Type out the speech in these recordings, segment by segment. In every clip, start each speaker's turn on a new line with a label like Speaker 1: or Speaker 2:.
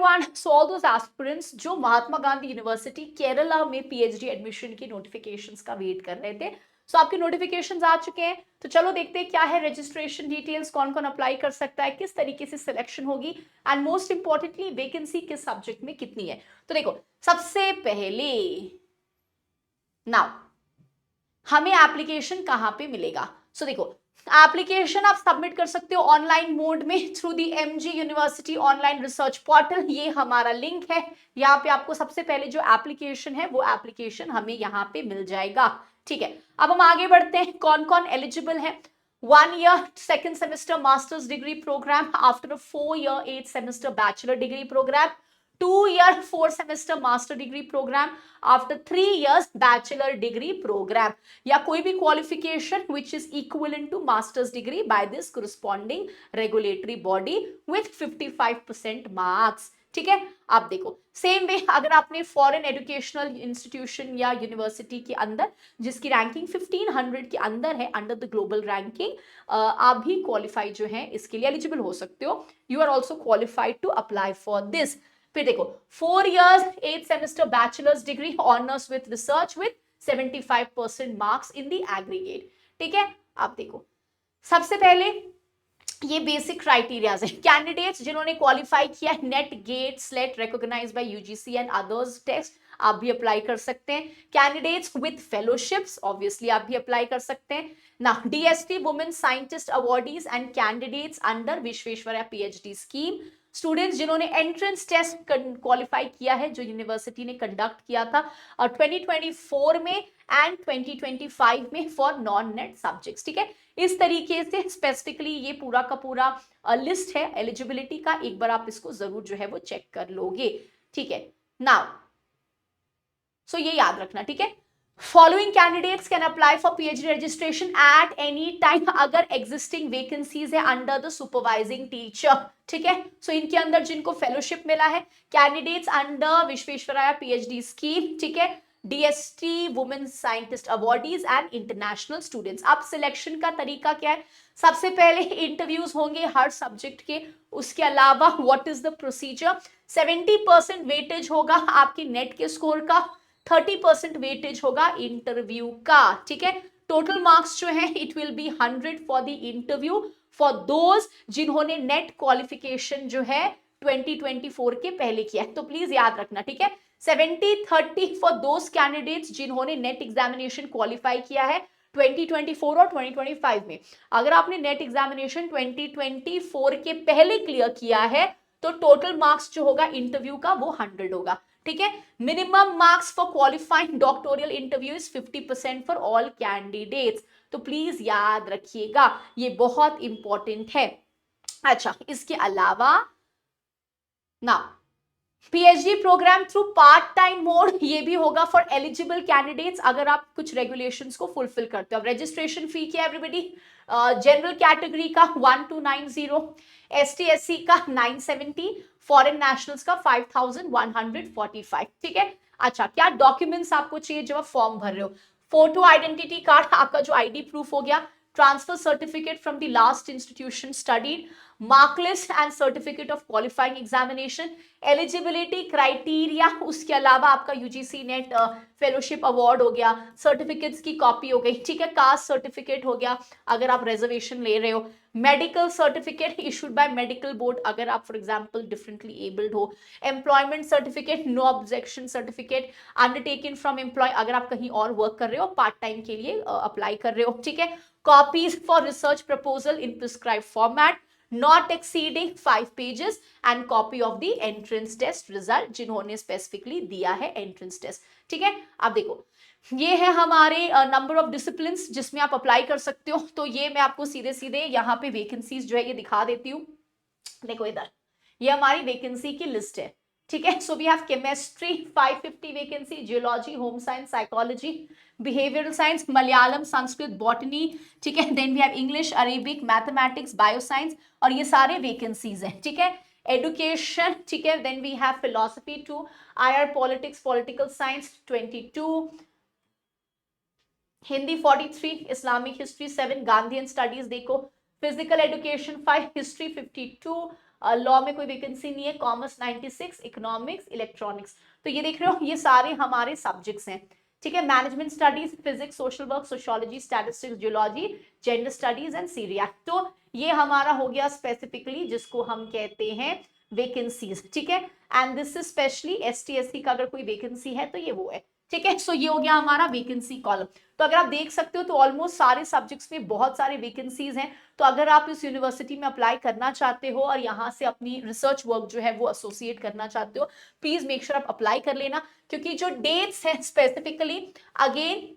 Speaker 1: Everyone, so all those aspirants जो Mahatma Gandhi university Kerala में PhD admission की नोटिफिकेशंस का वेट कर रहे थे, सो आपके नोटिफिकेशंस आ चुके हैं। तो चलो देखते हैं क्या है रजिस्ट्रेशन डिटेल्स, कौन कौन अप्लाई कर सकता है, किस तरीके से सिलेक्शन होगी, एंड मोस्ट इंपॉर्टेंटली वैकेंसी किस सब्जेक्ट में कितनी है। तो देखो, सबसे पहले नाउ हमें एप्लीकेशन कहां पे मिलेगा। सो देखो, एप्लीकेशन आप सबमिट कर सकते हो ऑनलाइन मोड में through the MG university online research portal. ये हमारा लिंक है, यहाँ पे आपको सबसे पहले जो एप्लीकेशन है वो एप्लीकेशन हमें यहाँ पे मिल जाएगा। ठीक है, अब हम आगे बढ़ते हैं, कौन कौन एलिजिबल है। 1 year second semester master's degree program after a 4 year 8 semester bachelor degree program, 2 year 4 semester master degree program after 3 years bachelor degree program, या कोई भी qualification which is equivalent to master's degree by this corresponding regulatory body with 55% marks। ठीक है, आप देखो same way अगर आपने foreign educational institution या यूनिवर्सिटी के अंदर जिसकी रैंकिंग 1500 के अंदर है अंडर द ग्लोबल रैंकिंग, आप भी क्वालिफाई जो है इसके लिए एलिजिबल हो सकते हो। You are also qualified to apply for this. फिर देखो 4 years 8 semester bachelor's degree honors with research with 75% marks in the aggregate। ठीक है, आप देखो सबसे पहले ये बेसिक क्राइटेरियाज है। कैंडिडेट्स जिन्होंने क्वालिफाई किया है NET GATE SLET recognised by UGC and others test, आप भी अप्लाई कर सकते हैं। कैंडिडेट्स विद फेलोशिप्स ऑब्वियसली आप भी अप्लाई कर सकते हैं ना। DST women scientist awardees and candidates under Visvesvaraya PhD scheme, students जिन्होंने एंट्रेंस टेस्ट क्वालिफाई किया है जो यूनिवर्सिटी ने कंडक्ट किया था और 2024 में एंड 2025 में फॉर नॉन नेट सब्जेक्ट्स। ठीक है, इस तरीके से स्पेसिफिकली ये पूरा का पूरा लिस्ट है एलिजिबिलिटी का, एक बार आप इसको जरूर जो है वो चेक कर लोगे। ठीक है, नाउ सो ये याद रखना। ठीक है, following candidates can apply for PhD registration at any time अगर एग्जिस्टिंग वैकेंसीज है अंडर द सुपरवाइजिंग टीचर। ठीक है, सो इनके अंदर जिनको फेलोशिप मिला है, candidates under Visvesvaraya PhD scheme, ठीक है, DST women scientist awardees and international students. अब सिलेक्शन का तरीका क्या है, सबसे पहले इंटरव्यूज होंगे हर सब्जेक्ट के, उसके अलावा what is the procedure, 70% weightage होगा आपकी नेट के स्कोर का, 30% वेटेज होगा इंटरव्यू का। ठीक है, टोटल मार्क्स जो है it will be 100 for the interview for those जिन्होंने नेट क्वालिफिकेशन जो है 2024 के पहले किया है। तो प्लीज याद रखना। ठीक है, 70-30 फॉर दोज कैंडिडेट्स जिन्होंने नेट एग्जामिनेशन क्वालिफाई किया है 2024 और 2025 में। अगर आपने नेट एग्जामिनेशन 2024 के पहले क्लियर किया है तो टोटल मार्क्स जो होगा इंटरव्यू का वो 100 होगा। ठीक है, minimum marks for qualifying doctoral interview is 50% for all candidates. तो प्लीज याद रखिएगा, ये बहुत इंपॉर्टेंट है। अच्छा, इसके अलावा ना PhD programme through part time mode ये भी होगा फॉर एलिजिबल कैंडिडेट्स अगर आप कुछ रेगुलेशंस को फुलफिल करते हो। अब रजिस्ट्रेशन फी क्या है एवरीबडी, जनरल कैटेगरी का 1290, एसटी एससी का 970, फॉरेन नेशनल्स का 5145। ठीक है, अच्छा क्या डॉक्यूमेंट्स आपको चाहिए जब आप फॉर्म भर रहे हो, फोटो आइडेंटिटी कार्ड, आपका जो आईडी प्रूफ हो गया, transfer certificate from the last institution studied, mark list and certificate of qualifying examination, eligibility criteria, उसके अलावा आपका यूजीसी नेट फेलोशिप अवार्ड हो गया, सर्टिफिकेट्स की कॉपी हो गई। ठीक है, कास्ट सर्टिफिकेट हो गया अगर आप रिजर्वेशन ले रहे हो, medical certificate issued by medical board अगर आप फॉर एग्जांपल डिफरेंटली एबल्ड हो, employment certificate, no objection certificate, undertaken from employ अगर आप कहीं और वर्क कर रहे हो पार्ट टाइम के लिए अप्लाई कर रहे हो। ठीक है, copies for research proposal in prescribe format not exceeding 5 pages and copy of the entrance test result जिन्होंने specifically दिया है entrance test। ठीक है, अब देखो ये है हमारे नंबर ऑफ डिसिप्लिन जिसमें आप अप्लाई कर सकते हो। तो ये मैं आपको सीधे सीधे यहाँ पे वैकेंसीज जो है ये दिखा देती हूँ। देखो इधर ये हमारी वैकेंसी की लिस्ट है। ठीक है, so we have chemistry 550 vacancy, geology, home science, psychology, behavioural science, Malayalam, Sanskrit, botany. ठीक है, then we have English, Arabic, mathematics, bioscience और ये सारे वैकेंसीज हैं। ठीक है, एडुकेशन, ठीक है, then we have philosophy 2, IR politics, political science 22, Hindi 43, Islamic history 7, Gandhian studies देखो, फिजिकल एजुकेशन 5, हिस्ट्री 52, लॉ में कोई वैकेंसी नहीं है, कॉमर्स 96, इकोनॉमिक्स, इलेक्ट्रॉनिक्स, तो ये देख रहे हो ये सारे हमारे सब्जेक्ट्स हैं, ठीक है। Management studies, physics, social work, sociology, statistics, geology, gender studies and Syria, तो ये हमारा हो गया स्पेसिफिकली जिसको हम कहते हैं वैकेंसीज, ठीक है। And this is specially ST SC का अगर कोई वैकेंसी है तो ये वो है, ठीक है। सो ये हो गया हमारा वैकेंसी कॉलम। तो अगर आप देख सकते हो तो ऑलमोस्ट सारे सब्जेक्ट्स में बहुत सारे वैकेंसीज हैं, तो अगर आप इस यूनिवर्सिटी में अप्लाई करना चाहते हो और यहाँ से अपनी रिसर्च वर्क जो है वो एसोसिएट करना चाहते हो, प्लीज मेक श्योर आप अप्लाई कर लेना, क्योंकि जो डेट्स हैं specifically, again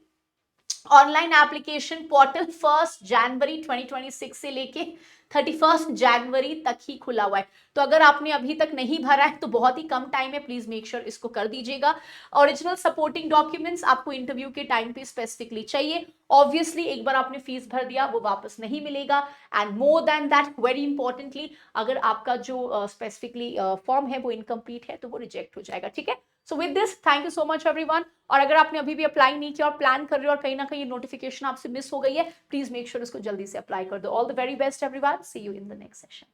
Speaker 1: online application portal 1 जनवरी 2026 से लेके 31 जनवरी तक ही खुला हुआ है, तो अगर आपने अभी तक नहीं भरा है तो बहुत ही कम टाइम है, प्लीज मेक श्योर इसको कर दीजिएगा। ओरिजिनल सपोर्टिंग डॉक्यूमेंट्स आपको इंटरव्यू के टाइम पे स्पेसिफिकली चाहिए, ऑब्वियसली एक बार आपने फीस भर दिया वो वापस नहीं मिलेगा, and more than that very importantly अगर आपका जो स्पेसिफिकली फॉर्म है वो इनकम्प्लीट है तो वो रिजेक्ट हो जाएगा, ठीक है। So with this thank you so much everyone, और अगर आपने अभी भी अप्लाई नहीं किया और प्लान कर रहे हो और कहीं ना कहीं नोटिफिकेशन आपसे मिस हो गई है, प्लीज मेक श्योर इसको जल्दी से अप्लाई कर दो। All the very best everyone, see you in the next session.